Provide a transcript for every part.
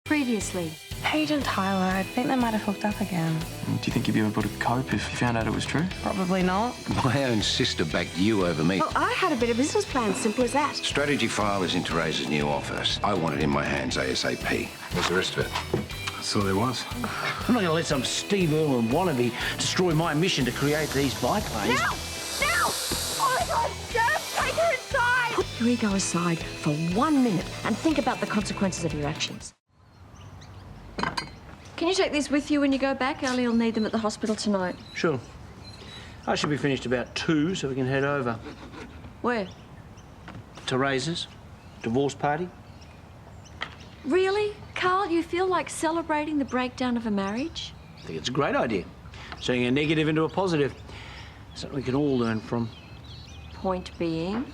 Previously. Paige and Tyler, I think they might have hooked up again. Do you think you'd be able to cope if you found out it was true? Probably not. My own sister backed you over me. Well, I had a bit of business plan, simple as that. Strategy file is in Teresa's new office. I want it in my hands ASAP. What's the rest of it? That's all there was. I'm not going to let some Steve Irwin wannabe destroy my mission to create these bike lanes. Now! Now! Oh, my God! Jeff, take her inside! Put your ego aside for 1 minute and think about the consequences of your actions. Can you take these with you when you go back? Ellie will need them at the hospital tonight. Sure. I should be finished about 2, so we can head over. Where? Teresa's divorce party. Really? Carl, you feel like celebrating the breakdown of a marriage? I think it's a great idea. Turning a negative into a positive. Something we can all learn from. Point being?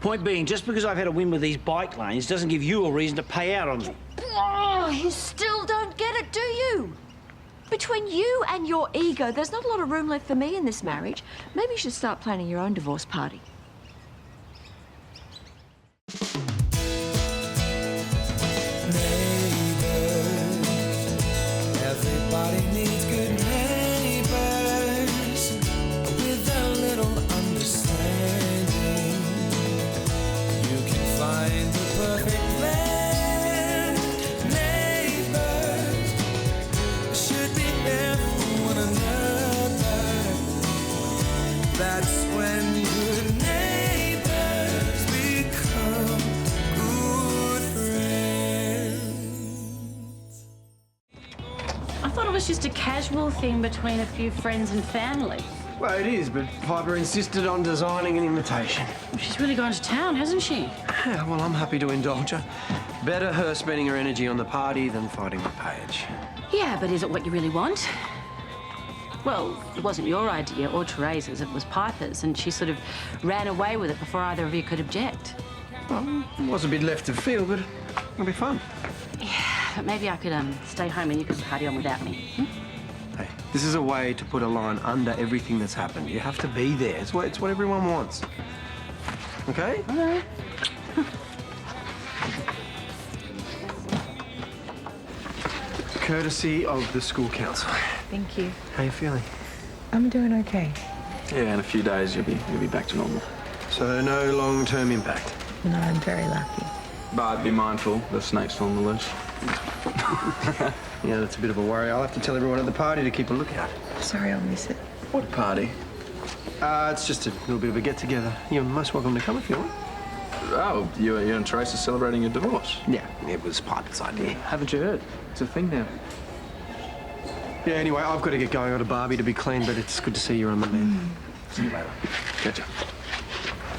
Point being, just because I've had a win with these bike lanes doesn't give you a reason to pay out on me. Oh, you still don't get it, do you? Between you and your ego, there's not a lot of room left for me in this marriage. Maybe you should start planning your own divorce party. Everybody needs good neighbors with a little understanding. You can find the perfect blend. Neighbors should be there for one another. That's when good neighbors become good friends. I thought it was just a casual thing between a few friends and family. Well, it is, but Piper insisted on designing an invitation. She's really gone to town, hasn't she? Yeah, well, I'm happy to indulge her. Better her spending her energy on the party than fighting with Paige. Yeah, but is it what you really want? Well, it wasn't your idea or Teresa's, it was Piper's, and she sort of ran away with it before either of you could object. Well, there was a bit left of field, but it'll be fun. But maybe I could stay home and you could party on without me. Hey, this is a way to put a line under everything that's happened. You have to be there. It's what everyone wants. Okay? All right. Courtesy of the school council. Thank you. How you feeling? I'm doing okay. Yeah, in a few days you'll be back to normal. So no long-term impact. No, I'm very lucky. But be mindful, the snake's still on the loose. Yeah, that's a bit of a worry. I'll have to tell everyone at the party to keep a lookout. Sorry, I'll miss it. What party? It's just a little bit of a get-together. You're most welcome to come if you want. Oh, you and Teresa celebrating your divorce? Yeah, it was Piper's idea. Haven't you heard? It's a thing now. Yeah, anyway, I've got to get going. I've got a Barbie to be clean, but it's good to see you're on the mend. See you later. Catch ya.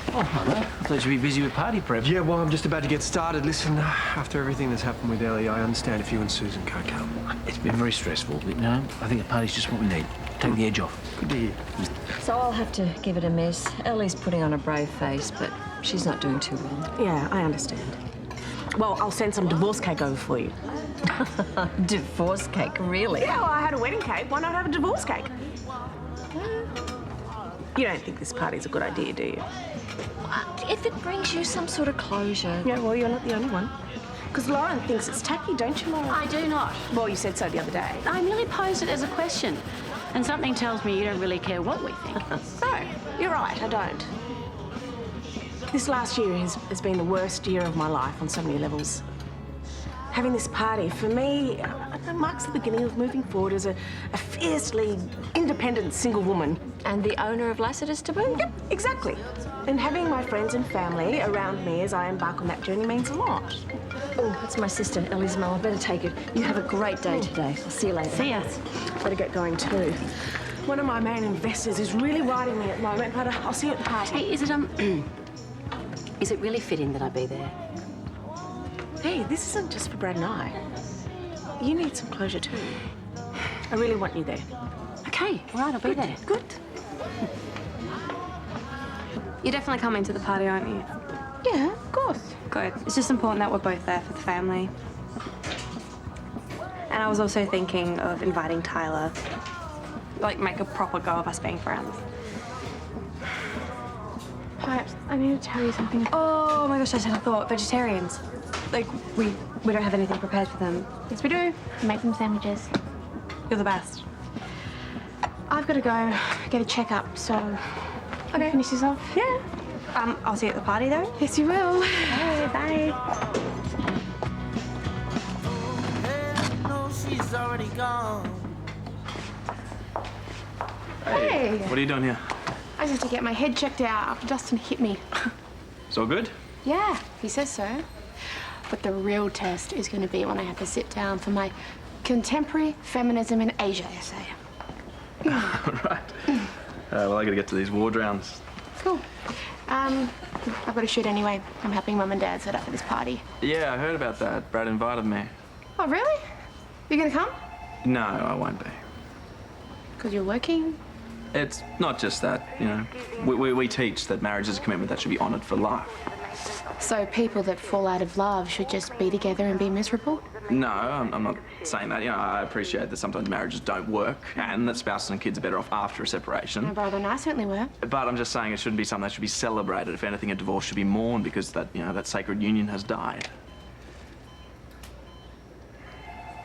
Oh, hello. I thought you'd be busy with party prep. Yeah, well, I'm just about to get started. Listen, after everything that's happened with Ellie, I understand if you and Susan can't come. It's been very stressful, but, you know, I think a party's just what we need. Take the edge off. Good to hear. So I'll have to give it a miss. Ellie's putting on a brave face, but she's not doing too well. Yeah, I understand. Well, I'll send some divorce cake over for you. Divorce cake, really? Yeah, well, I had a wedding cake. Why not have a divorce cake? You don't think this party's a good idea, do you? If it brings you some sort of closure. Yeah, well, you're not the only one. Because Lauren thinks it's tacky, don't you, Lauren? I do not. Well, you said so the other day. I merely posed it as a question. And something tells me you don't really care what we think. No, you're right, I don't. This last year has been the worst year of my life on so many levels. Having this party, for me, marks the beginning of moving forward as a fiercely independent single woman. And the owner of Lassiter's to boot? Yep, exactly. And having my friends and family around me as I embark on that journey means a lot. Oh, that's my sister, Ellie's mum. I better take it. You have a great day today. I'll see you later. See ya. Better get going too. One of my main investors is really riding me at the moment, but I'll see you at the party. Hey, is it really fitting that I be there? Hey, this isn't just for Brad and I. You need some closure too. I really want you there. Okay, all right, I'll be there. Good. You're definitely coming to the party, aren't you? Yeah, of course. Good. It's just important that we're both there for the family. And I was also thinking of inviting Tyler. Like, make a proper go of us being friends. Perhaps I need to tell you something. Oh my gosh, I said I thought vegetarians. Like, we don't have anything prepared for them. Yes, we do. Make them sandwiches. You're the best. I've got to go get a checkup, so... Okay. Finish this off? Yeah. I'll see you at the party, though. Yes, you will. Bye. Bye. No, she's already gone. Hey. What are you doing here? I just had to get my head checked out after Dustin hit me. It's all good? Yeah, he says so. But the real test is going to be when I have to sit down for my Contemporary Feminism in Asia essay. Right. Well, I gotta get to these ward rounds. Cool. I've got to shoot anyway. I'm helping Mum and Dad set up for this party. Yeah, I heard about that. Brad invited me. Oh, really? You gonna come? No, I won't be. Because you're working? It's not just that, you know. We teach that marriage is a commitment that should be honoured for life. So people that fall out of love should just be together and be miserable? No, I'm not saying that. You know, I appreciate that sometimes marriages don't work and that spouses and kids are better off after a separation. My brother and I certainly were. But I'm just saying it shouldn't be something that should be celebrated. If anything, a divorce should be mourned because that, you know, that sacred union has died.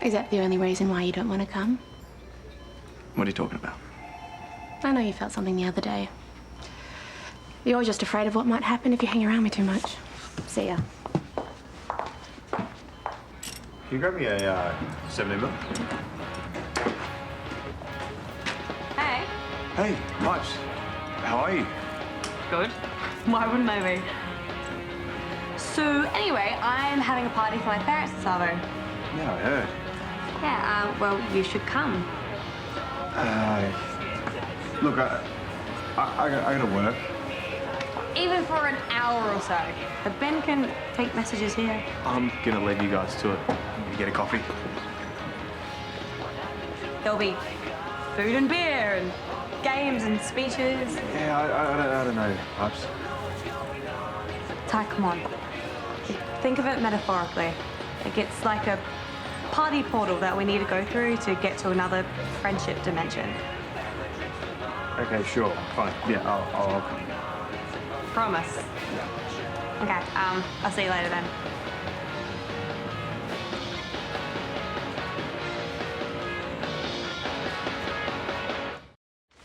Is that the only reason why you don't want to come? What are you talking about? I know you felt something the other day. You're just afraid of what might happen if you hang around me too much. See ya. Can you grab me a 70 mil? Hey. Hey, Pipes. How are you? Good. Why wouldn't I be? So, anyway, I'm having a party for my parents this Savo. Yeah, I heard. Yeah, well, you should come. Look, I gotta work. Even for an hour or so. But Ben can take messages here. I'm gonna leave you guys to it. I'm gonna get a coffee. There'll be food and beer and games and speeches. Yeah, I don't know, Pipes. Ty, come on. Think of it metaphorically. Like it's like a party portal that we need to go through to get to another friendship dimension. Okay, sure, fine. Yeah, I'll come. Promise. Okay, I'll see you later then.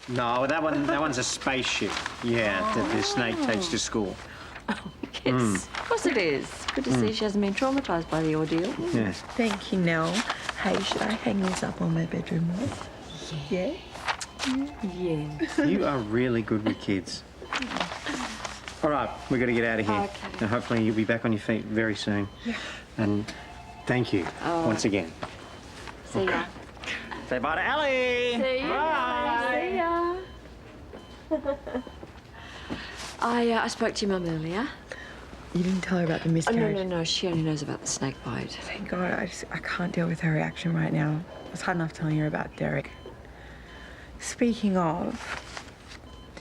No, that one's a spaceship. Yeah, that the snake takes to school. Yes, of course it is. Good to see she hasn't been traumatised by the ordeal. Yeah. Thank you, Nell. Hey, should I hang this up on my bedroom wall? Yeah? Yeah. You are really good with kids. All right, we've got to get out of here. Okay. And hopefully you'll be back on your feet very soon. Yeah. And thank you once again. See ya. Say bye to Ellie. See ya. See ya. I spoke to your mum earlier. You didn't tell her about the Oh, miscarriage? no. She only knows about the snake bite. Thank God. I can't deal with her reaction right now. It's hard enough telling her about Derek. Speaking of,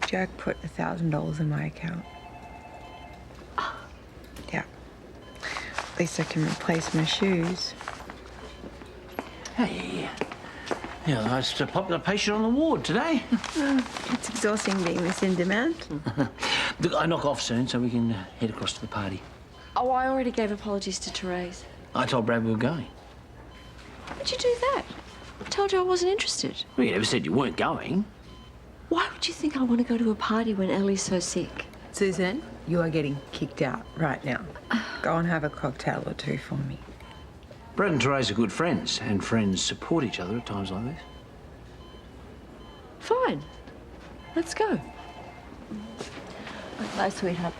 Jack put $1,000 in my account. Yeah. At least I can replace my shoes. Hey. Yeah, I just popped a patient on the ward today. It's exhausting being this in demand. Look, I knock off soon so we can head across to the party. Oh, I already gave apologies to Therese. I told Brad we were going. Why'd you do that? I told you I wasn't interested. Well, you never said you weren't going. Why would you think I want to go to a party when Ellie's so sick? Susan, you are getting kicked out right now. Go and have a cocktail or two for me. Brad and Therese are good friends, and friends support each other at times like this. Fine. Let's go. Bye, sweetheart.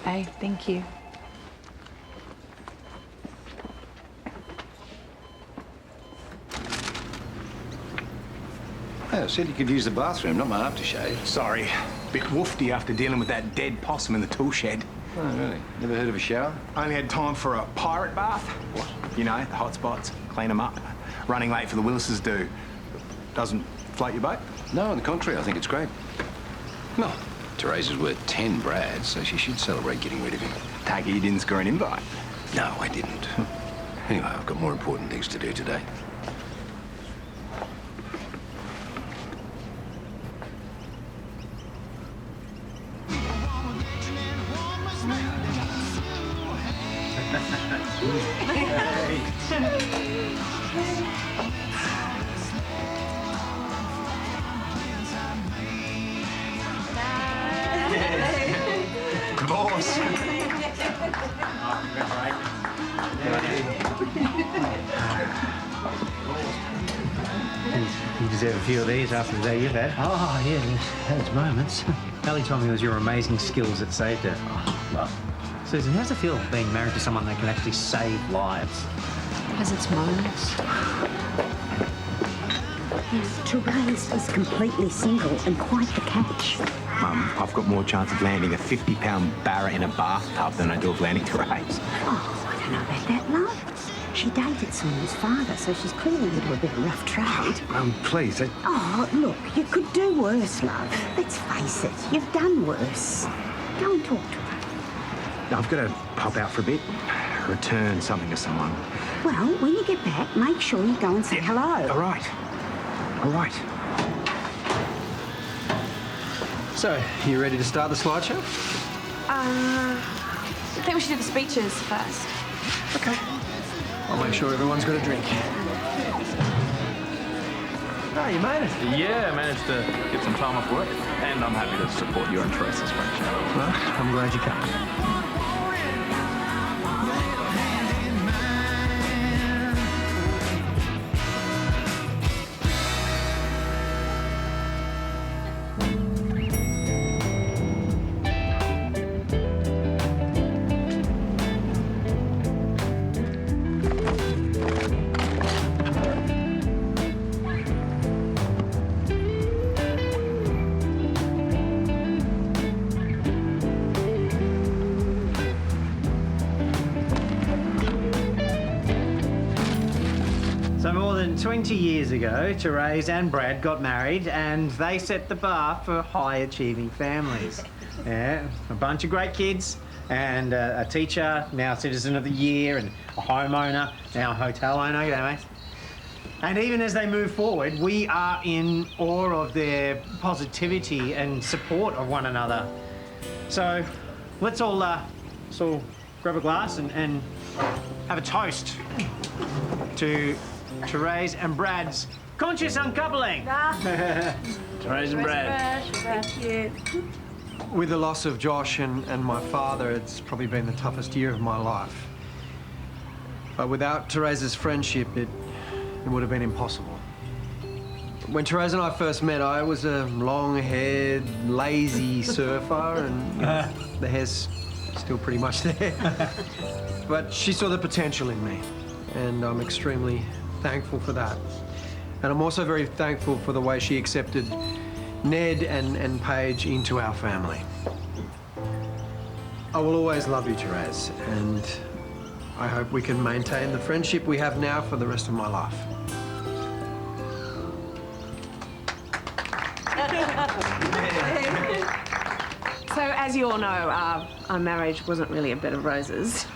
Hey, thank you. Hey, I said you could use the bathroom, not my aftershave. Sorry. Bit woofy after dealing with that dead possum in the tool shed. Oh, really? Never heard of a shower? I only had time for a pirate bath. What? You know, the hot spots, clean them up. Running late for the Willises do. Doesn't float your boat? No, on the contrary, I think it's great. No, Therese is worth 10 Brads, so she should celebrate getting rid of him. Take it you didn't score an invite. No, I didn't. Anyway, I've got more important things to do today. deserve a few of these after the day you've had. Oh, yeah, there's moments. Ellie told me it was your amazing skills that saved her. Oh, well, Susan, how's it feel being married to someone that can actually save lives? Has its moments. Therese is completely single and quite the catch. Mum, I've got more chance of landing a 50-pound barra in a bathtub than I do of landing Therese. Oh, I don't know about that, love. She dated someone's father, so she's clearly into a bit of rough trade. Please. Oh, look, you could do worse, love. Let's face it, you've done worse. Go and talk to her. I've got to pop out for a bit, return something to someone. Well, when you get back, make sure you go and say hello. All right. All right. So, you ready to start the slideshow? I think we should do the speeches first. Okay. I'll make sure everyone's got a drink. Oh, you made it. Yeah, I managed to get some time off work, and I'm happy to support your and Teresa's friendship. Well, I'm glad you came. So more than 20 years ago, Therese and Brad got married and they set the bar for high-achieving families. Yeah, a bunch of great kids and a teacher, now Citizen of the Year, and a homeowner, now a hotel owner, you know, mate. And even as they move forward, we are in awe of their positivity and support of one another. So let's all grab a glass and have a toast to Therese and Brad's conscious uncoupling. Therese and Brad. Thank you. With the loss of Josh and my father, it's probably been the toughest year of my life. But without Therese's friendship, it would have been impossible. When Therese and I first met, I was a long-haired, lazy surfer, and the hair's still pretty much there. But she saw the potential in me, and I'm extremely thankful for that. And I'm also very thankful for the way she accepted Ned and Paige into our family. I will always love you, Therese, and I hope we can maintain the friendship we have now for the rest of my life. So, as you all know, our marriage wasn't really a bed of roses.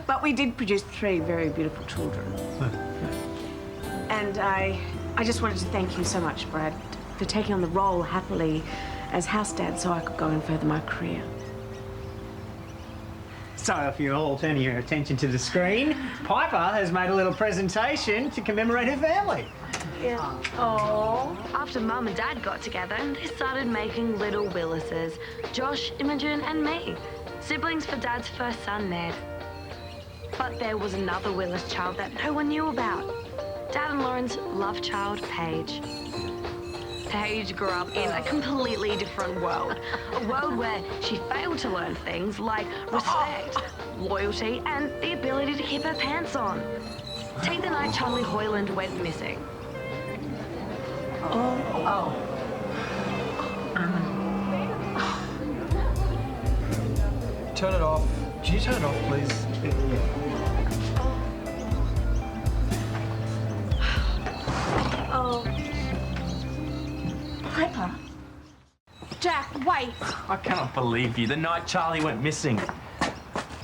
But we did produce 3 very beautiful children. And I just wanted to thank you so much, Brad, for taking on the role happily as house dad so I could go and further my career. So if you all turn your attention to the screen, Piper has made a little presentation to commemorate her family. Yeah. Oh. After Mum and Dad got together, they started making little Willises. Josh, Imogen and me. Siblings for Dad's first son, Ned. But there was another Willis child that no one knew about. Dad and Lauren's love child, Paige. Paige grew up in a completely different world. A world where she failed to learn things like respect, loyalty, and the ability to keep her pants on. Take the night Charlie Hoyland went missing. Turn it off. Can you turn it off, please? Piper. Jack, wait. I cannot believe you. The night Charlie went missing.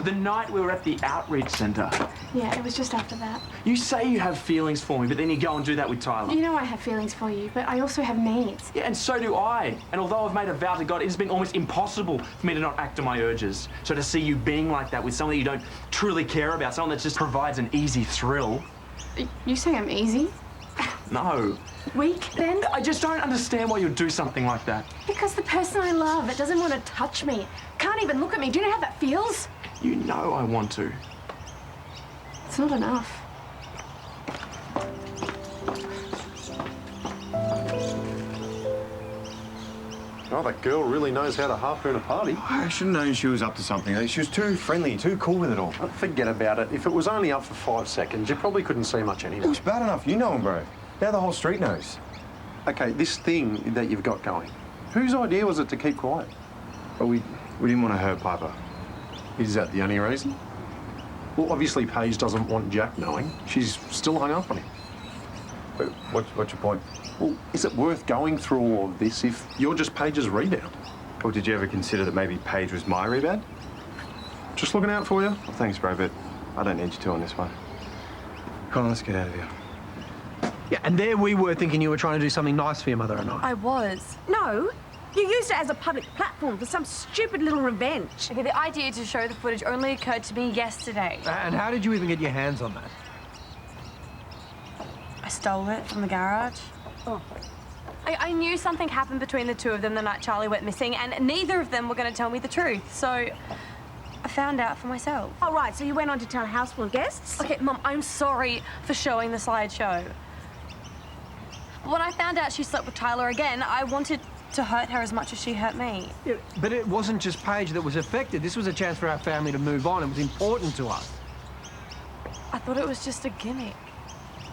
The night we were at the outreach centre. Yeah, it was just after that. You say you have feelings for me, but then you go and do that with Tyler. You know I have feelings for you, but I also have needs. Yeah, and so do I. And although I've made a vow to God, it has been almost impossible for me to not act on my urges. So to see you being like that with someone that you don't truly care about, someone that just provides an easy thrill. You say I'm easy? No. Weak, then? I just don't understand why you'd do something like that. Because the person I love, it doesn't want to touch me. Can't even look at me. Do you know how that feels? You know I want to. It's not enough. Oh, that girl really knows how to harpoon a party. I should have known she was up to something. She was too friendly, too cool with it all. Forget about it. If it was only up for 5 seconds, you probably couldn't see much anyway. It was bad enough. You know him, bro. Now the whole street knows. Okay, this thing that you've got going, whose idea was it to keep quiet? But we didn't want to hurt Piper. Is that the only reason? Well, obviously Paige doesn't want Jack knowing. She's still hung up on him. But what's your point? Well, is it worth going through all of this if you're just Paige's rebound? Or did you ever consider that maybe Paige was my rebound? Just looking out for you. Well, thanks, bro, but I don't need you to on this one. Come on, let's get out of here. Yeah, and there we were thinking you were trying to do something nice for your mother and I. I was. No, you used it as a public platform for some stupid little revenge. Okay, the idea to show the footage only occurred to me yesterday. And how did you even get your hands on that? I stole it from the garage. Oh. I knew something happened between the two of them the night Charlie went missing, and neither of them were going to tell me the truth, so I found out for myself. Oh, right, so you went on to tell a house full of guests? Okay, Mum, I'm sorry for showing the slideshow. When I found out she slept with Tyler again, I wanted to hurt her as much as she hurt me. Yeah, but it wasn't just Paige that was affected. This was a chance for our family to move on. It was important to us. I thought it was just a gimmick.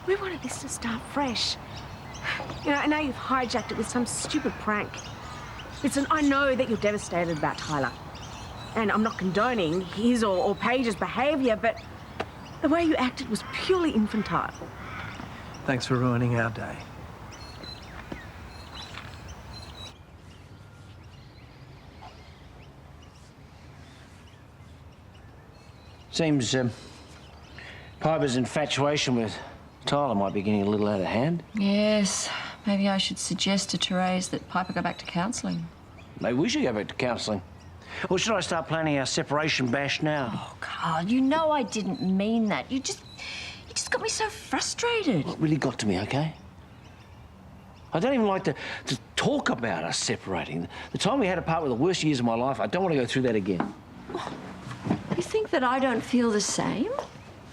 We wanted this to start fresh. You know, I know you've hijacked it with some stupid prank. Listen, I know that you're devastated about Tyler. And I'm not condoning his or Paige's behaviour, but the way you acted was purely infantile. Thanks for ruining our day. Seems Piper's infatuation with Tyler might be getting a little out of hand. Yes, maybe I should suggest to Therese that Piper go back to counselling. Maybe we should go back to counselling. Or should I start planning our separation bash now? Oh, Carl, you know I didn't mean that. You just got me so frustrated. It really got to me, okay? I don't even like to talk about us separating. The time we had apart were the worst years of my life. I don't want to go through that again. You think that I don't feel the same?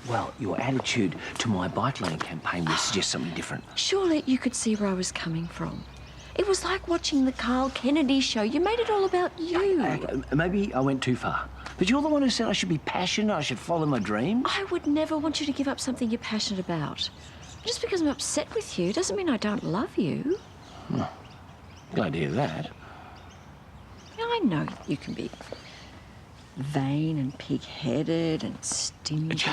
Well, your attitude to my bike lane campaign would suggest something different. Surely you could see where I was coming from. It was like watching the Carl Kennedy show. You made it all about you. Maybe I went too far. But you're the one who said I should be passionate, I should follow my dreams. I would never want you to give up something you're passionate about. Just because I'm upset with you doesn't mean I don't love you. Glad to hear that. Yeah, I know you can be vain and pig-headed and stingy.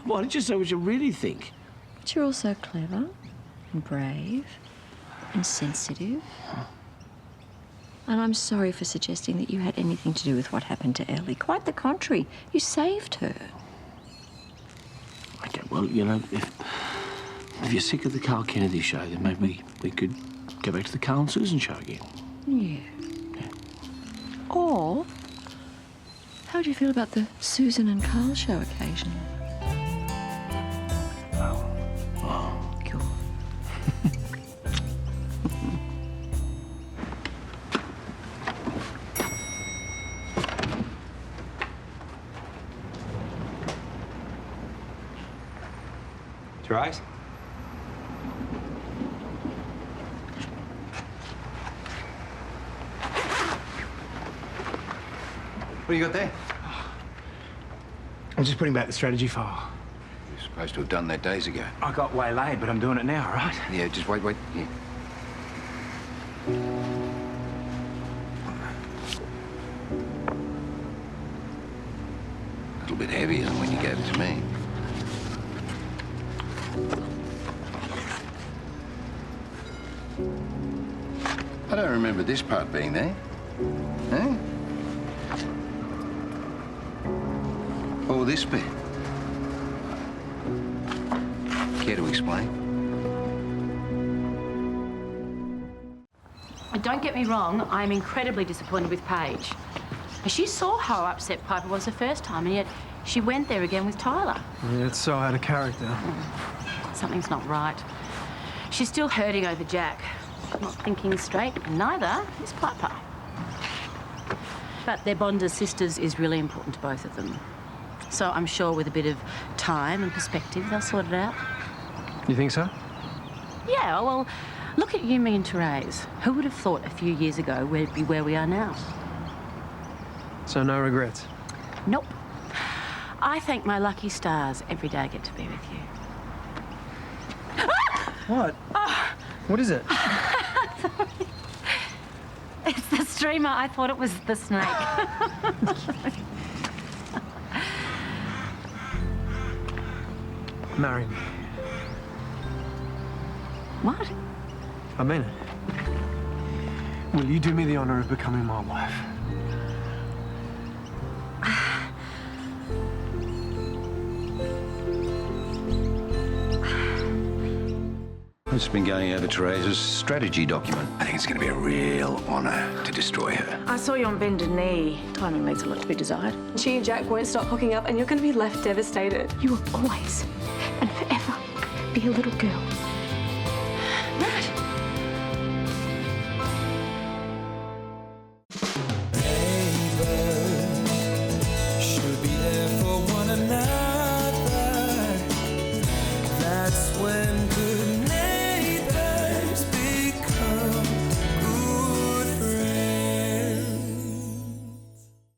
Why don't you say what you really think? But you're also clever and brave and sensitive. And I'm sorry for suggesting that you had anything to do with what happened to Ellie. Quite the contrary. You saved her. Okay, well, you know, if you're sick of the Carl Kennedy show, then maybe we could go back to the Carl and Susan show again. Yeah. Or how do you feel about the Susan and Carl show occasionally? Cool. Therese? What do you got there? I'm just putting back the strategy file. You're supposed to have done that days ago. I got waylaid, but I'm doing it now, all right? Yeah, just wait. Yeah. A little bit heavier than when you gave it to me. I don't remember this part being there. Huh? Or this bit. Care to explain? Don't get me wrong, I'm incredibly disappointed with Paige. She saw how upset Piper was the first time, and yet she went there again with Tyler. Yeah, it's so out of character. Something's not right. She's still hurting over Jack. Not thinking straight, and neither is Piper. But their bond as sisters is really important to both of them. So I'm sure with a bit of time and perspective, they'll sort it out. You think so? Yeah, well, Look at you, me and Therese. Who would have thought a few years ago we'd be where we are now? So no regrets? Nope. I thank my lucky stars every day I get to be with you. What? What is it? It's the streamer. I thought it was the snake. Marry me. What? I mean it. Will you do me the honour of becoming my wife? I've just been going over Therese's strategy document. I think it's going to be a real honour to destroy her. I saw you on bended knee. Timing leaves a lot to be desired. She and Jack won't stop hooking up and you're going to be left devastated. You will always and forever be a little girl